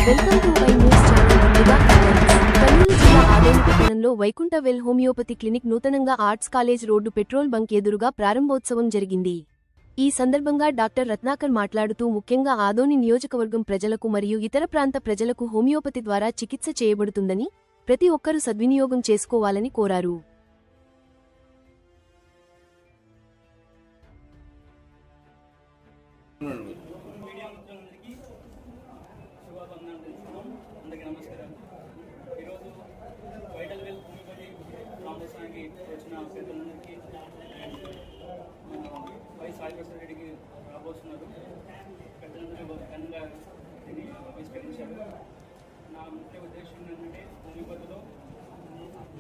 Welcome to Y news channel. Mega headlines. Kurnool జిల్లా ఆదోని పట్టణంలో Vaikuntha well homeopathy clinic నూతనంగా arts college road petrol bunk ఎదురుగా ప్రారంభోత్సవం జరిగింది. ఈ సందర్భంగా డాక్టర్ రత్నాకర్ మాట్లాడుతూ ముఖ్యంగా ఆదోని నియోజకవర్గం ప్రజలకు మరియు ఇతర ప్రాంత ప్రజలకు హోమియోపతి ద్వారా చికిత్స చేయబడుతుందని, ప్రతి ఒక్కరూ సద్వినియోగం చేసుకోవాలని కోరారు. అందరికీ నమస్కారం. ఈరోజు వైటల్ వెల్ హోమియోపతి ఫౌండేషన్కి వచ్చిన పెద్దలందరికీ వై సాయిప్రసాద్ రెడ్డికి రాబోతున్నారు. పెద్దలందరూ ఘనంగా దీన్ని ఆవిష్కరించారు. నా ముఖ్య ఉద్దేశం ఏంటంటే హోమియోపతిలో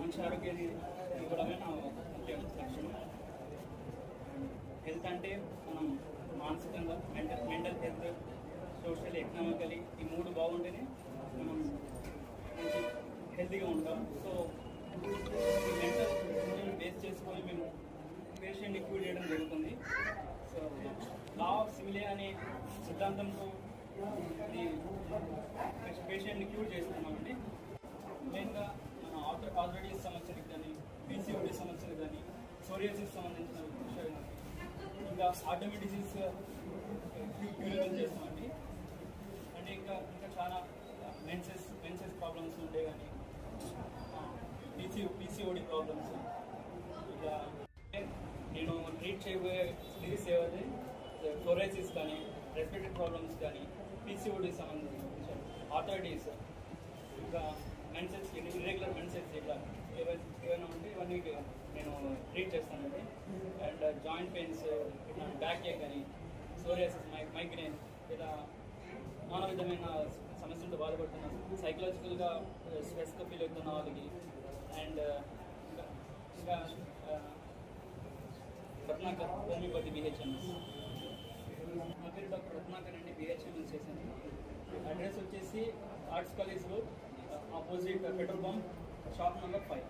మంచి ఆరోగ్యాన్ని ఇవ్వడమే నా ముఖ్య లక్ష్యం. హెల్త్ అంటే మనం మానసికంగా మెంటల్ హెల్త్, సోషల్, ఎకనామికలీ ఈ మూడు బాగుంటేనే మనం మంచి హెల్తీగా ఉంటాం. సో ఈ మెంటల్ బేస్ చేసుకొని మేము పేషెంట్ని క్యూర్ చేయడం జరుగుతుంది. సో లా ఆఫ్ సిమిలే అనే సిద్ధాంతంతో ఇది పేషెంట్ని క్యూర్ చేస్తున్నామండి. మెయిన్గా మన ఆర్థరైటిస్ సమస్యలకు కానీ, పీసీఓడి సమస్యలు కానీ, సోరియాసిస్ సంబంధించిన విషయాలు, ఇంకా ఆటోమిక్ డిసీజ్ క్యూరబుల్ చేస్తామండి. అంటే ఇంకా చాలా మెన్సెస్ ప్రాబ్లమ్స్ ఉంటే కానీ, పీసీఓడి ప్రాబ్లమ్స్, ఇక నేను ట్రీట్ చేయబోయే డిసీజ్ ఏవైతే సోరియాసిస్ కానీ, రెస్పిరేటరీ ప్రాబ్లమ్స్ కానీ, పీసీఓడి సంబంధించి ఆర్థరైటిస్, ఇంకా మెన్సెస్, ఇర్రెగ్యులర్ మెన్సెస్ ఇట్లా ఏమైనా ఉంటే ఇవన్నీ నేను ట్రీట్ చేస్తానండి. అండ్ జాయింట్ పెయిన్స్, ఇట్లా బ్యాక్ ఏక్ కానీ, సోరియాసిస్, మైగ్రేన్, ఇలా నానా విధమైన సమస్యలతో బాధపడుతున్న, సైకలాజికల్గా స్ట్రెస్గా ఫీల్ అవుతున్న వాళ్ళకి, అండ్ ఇంకా రత్నాకర్ హోమియోపతి బిహెచ్ఎంఎస్. నా పేరు డాక్టర్ రత్నాకర్ అండి, బిహెచ్ఎంఎస్ చేశాను. అడ్రస్ వచ్చేసి arts college road, opposite petrol bunk, shop number 5.